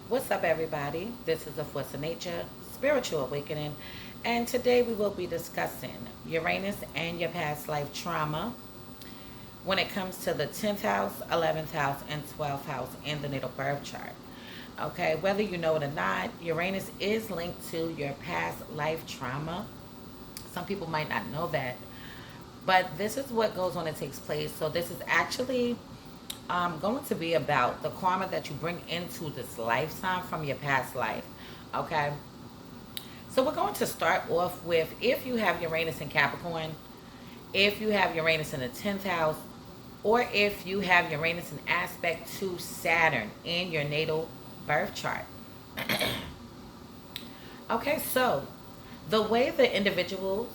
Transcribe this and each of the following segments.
What's up, everybody? This is A Force of Nature, Spiritual Awakening, and today we will be discussing Uranus and your past life trauma when it comes to the 10th house, 11th house, and 12th house in the natal birth chart. Okay, whether you know it or not, Uranus is linked to your past life trauma. Some people might not know that, but this is what goes on and takes place. So, this is actually going to be about the karma that you bring into this lifetime from your past life. Okay. So we're going to start off with if you have Uranus in Capricorn, if you have Uranus in the 10th house, or if you have Uranus in aspect to Saturn in your natal birth chart. Okay, so the way the individuals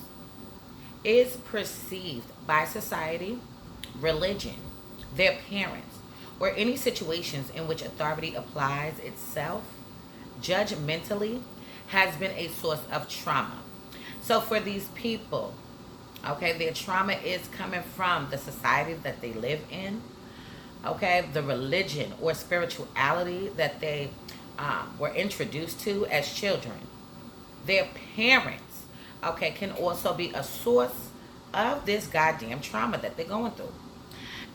is perceived by society, religion, their parents, or any situations in which authority applies itself judgmentally has been a source of trauma. So for these people, okay, their trauma is coming from the society that they live in, okay, the religion or spirituality that they were introduced to as children. Their parents, okay, can also be a source of this goddamn trauma that they're going through.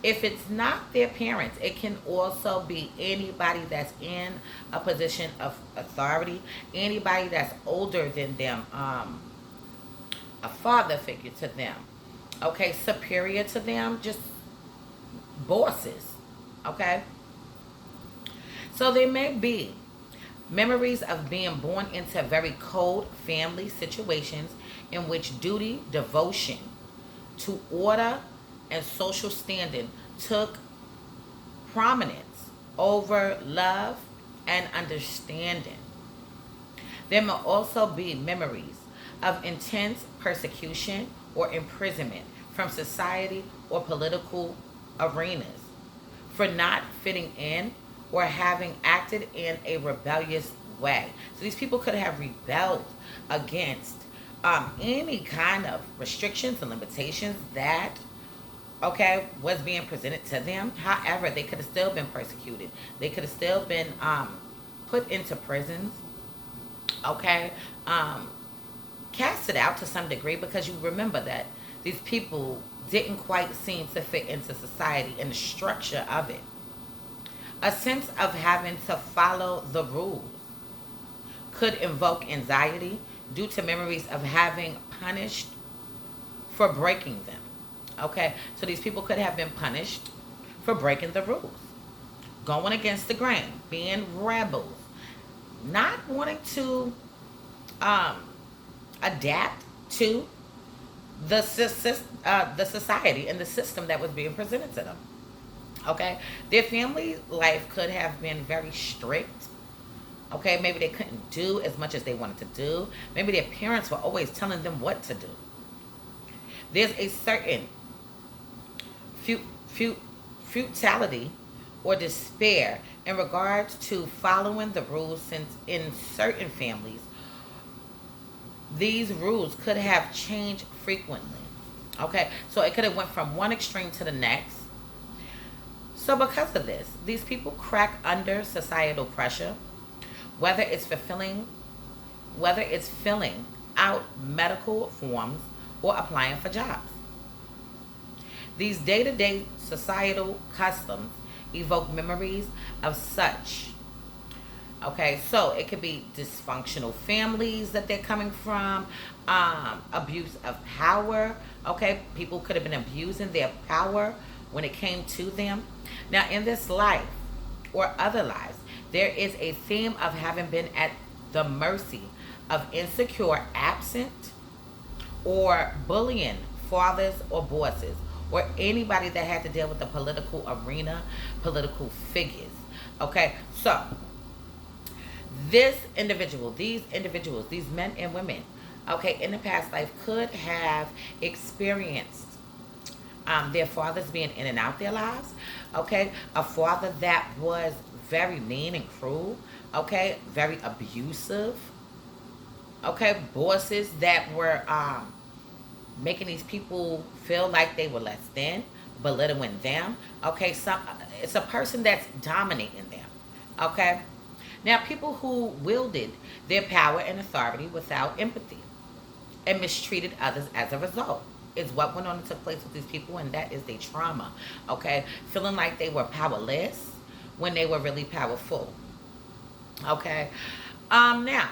If it's not their parents, it can also be anybody that's in a position of authority, anybody that's older than them, a father figure to them, okay, superior to them, just bosses, okay? So there may be memories of being born into very cold family situations in which duty, devotion to order, and social standing took prominence over love and understanding. There may also be memories of intense persecution or imprisonment from society or political arenas for not fitting in or having acted in a rebellious way. So these people could have rebelled against any kind of restrictions and limitations that, okay, was being presented to them. However, they could have still been persecuted. They could have still been put into prisons, okay, casted out to some degree, because you remember that these people didn't quite seem to fit into society and the structure of it. A sense of having to follow the rules could invoke anxiety due to memories of having punished for breaking them. Okay, so these people could have been punished for breaking the rules, going against the grain, being rebels, not wanting to adapt to the society and the system that was being presented to them. Okay, their family life could have been very strict. Okay, maybe they couldn't do as much as they wanted to do. Maybe their parents were always telling them what to do. There's a certain futility or despair in regards to following the rules, since in certain families these rules could have changed frequently. Okay, so it could have went from one extreme to the next. So because of this, these people crack under societal pressure, whether it's fulfilling whether it's filling out medical forms or applying for jobs. These day-to-day societal customs evoke memories of such. Okay, so it could be dysfunctional families that they're coming from, abuse of power. Okay, people could have been abusing their power when it came to them. Now, in this life or other lives, there is a theme of having been at the mercy of insecure, absent, or bullying fathers or bosses, or anybody that had to deal with the political arena, political figures. Okay, so these individuals, these men and women, okay, in the past life could have experienced their fathers being in and out their lives. Okay, a father that was very mean and cruel. Okay, very abusive. Okay, bosses that were making these people feel like they were less than, belittling them. Okay, it's a person that's dominating them. Okay, Now, people who wielded their power and authority without empathy and mistreated others as a result is what went on and took place with these people, and that is their trauma. Okay, feeling like they were powerless when they were really powerful. Okay, now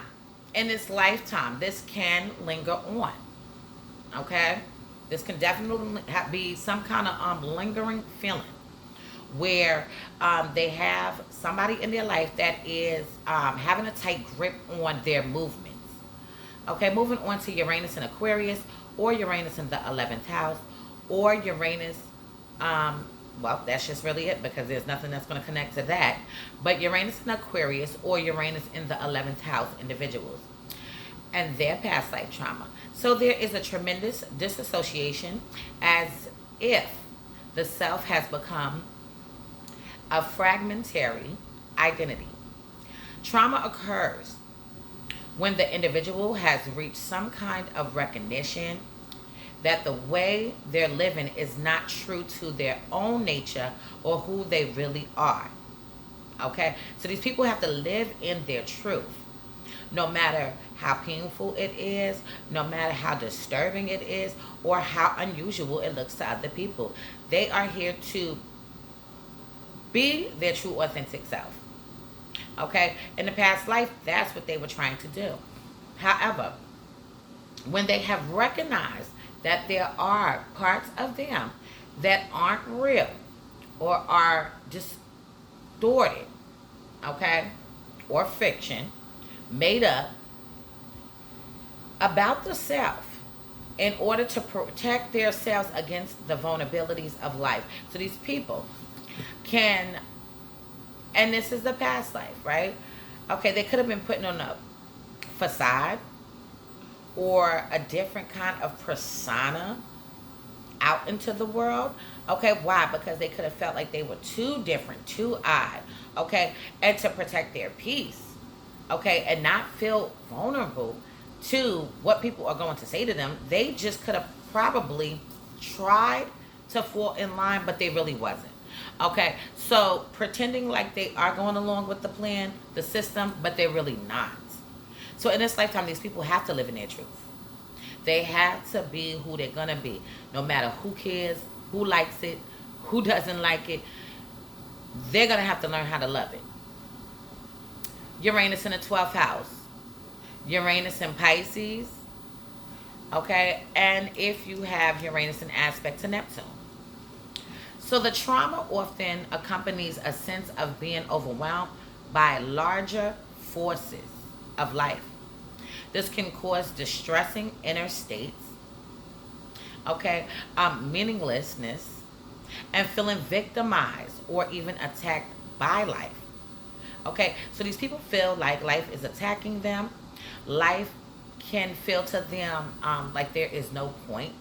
in this lifetime, this can linger on. Okay, this can definitely be some kind of lingering feeling where they have somebody in their life that is having a tight grip on their movements. Okay, moving on to Uranus in Aquarius, or Uranus in the 11th house, or Uranus, well, that's just really it because there's nothing that's going to connect to that. But Uranus in Aquarius or Uranus in the 11th house individuals and their past life trauma. So there is a tremendous disassociation as if the self has become a fragmentary identity. Trauma occurs when the individual has reached some kind of recognition that the way they're living is not true to their own nature or who they really are. Okay? So these people have to live in their truth. No matter how painful it is, no matter how disturbing it is, or how unusual it looks to other people. They are here to be their true, authentic self. Okay? In the past life, that's what they were trying to do. However, when they have recognized that there are parts of them that aren't real or are distorted, okay, or fiction, made up about the self in order to protect themselves against the vulnerabilities of life. So these people can, and this is the past life, right? Okay, they could have been putting on a facade or a different kind of persona out into the world. Okay, why? Because they could have felt like they were too different, too odd, okay, and to protect their peace, okay, and not feel vulnerable to what people are going to say to them. They just could have probably tried to fall in line, but they really wasn't. Okay, so pretending like they are going along with the plan, the system, but they're really not. So in this lifetime, these people have to live in their truth. They have to be who they're going to be, no matter who cares, who likes it, who doesn't like it. They're going to have to learn how to love it. Uranus in the 12th house. Uranus in Pisces. Okay, and if you have Uranus in aspect to Neptune. So the trauma often accompanies a sense of being overwhelmed by larger forces of life. This can cause distressing inner states, okay, meaninglessness, and feeling victimized or even attacked by life. Okay, so these people feel like life is attacking them. Life can feel to them like there is no point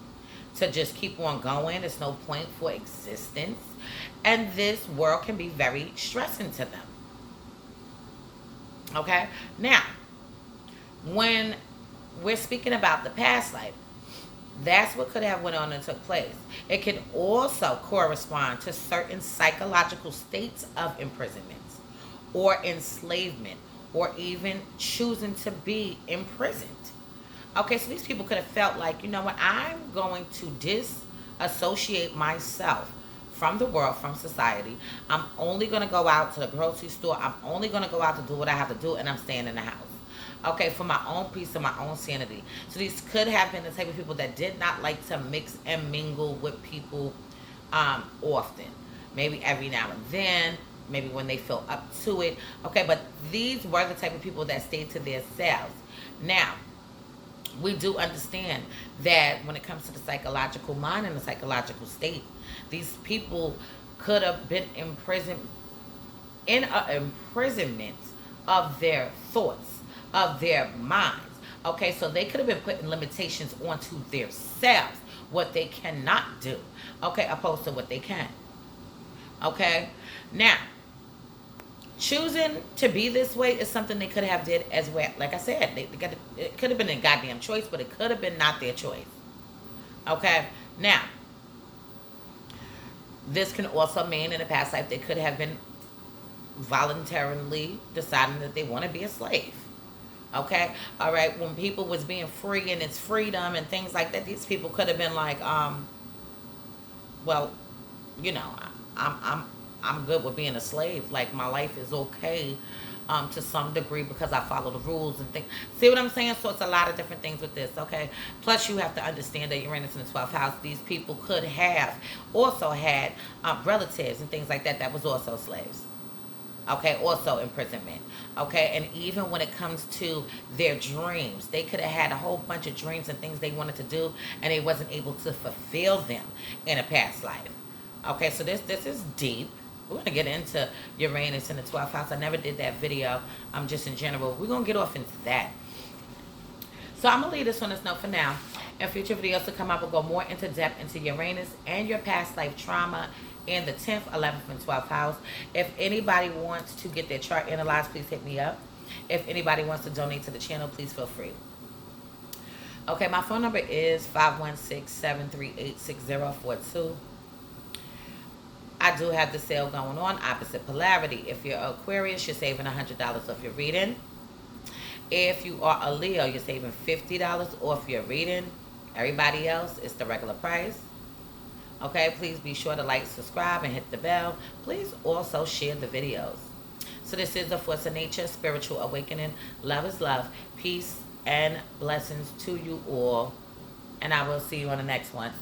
to just keep on going. There's no point for existence. And this world can be very stressing to them. Okay, now, when we're speaking about the past life, that's what could have went on and took place. It can also correspond to certain psychological states of imprisonment or enslavement or even choosing to be imprisoned. Okay, so these people could have felt like, you know what, I'm going to disassociate myself from the world, from society. I'm only going to go out to the grocery store. I'm only going to go out to do what I have to do, and I'm staying in the house. Okay, for my own peace and my own sanity. So these could have been the type of people that did not like to mix and mingle with people often. Maybe every now and then, maybe when they feel up to it. Okay, but these were the type of people that stayed to themselves. Now, we do understand that when it comes to the psychological mind and the psychological state, these people could have been imprisoned in an imprisonment of their thoughts, of their minds. Okay, so they could have been putting limitations onto themselves, what they cannot do, okay, opposed to what they can. Okay, now, choosing to be this way is something they could have did as well. Like I said, it could have been a goddamn choice, but it could have been not their choice. Okay, now, this can also mean in the past life they could have been voluntarily deciding that they want to be a slave. Okay, all right. When people was being free and it's freedom and things like that, these people could have been like, well, you know, I'm good with being a slave. Like my life is okay, to some degree because I follow the rules and things. See what I'm saying? So it's a lot of different things with this. Okay. Plus, you have to understand that Uranus in the 12th house. These people could have also had relatives and things like that that was also slaves. Okay, also imprisonment. Okay, and even when it comes to their dreams, they could have had a whole bunch of dreams and things they wanted to do, and they wasn't able to fulfill them in a past life. Okay, so this is deep. We're gonna get into Uranus in the 12th house. I never did that video. Just in general. We're gonna get off into that. So I'm gonna leave this on this note for now. In future videos to come up, we'll go more into depth into Uranus and your past life trauma in the 10th, 11th, and 12th house. If anybody wants to get their chart analyzed, please hit me up. If anybody wants to donate to the channel, please feel free. Okay, my phone number is 516-738-6042. I do have the sale going on, opposite polarity. If you're Aquarius, you're saving $100 off your reading. If you are a Leo, you're saving $50 off your reading. Everybody else, it's the regular price. Okay, please be sure to like, subscribe, and hit the bell. Please also share the videos. So this is the Force of Nature, Spiritual Awakening. Love is love. Peace and blessings to you all. And I will see you on the next one.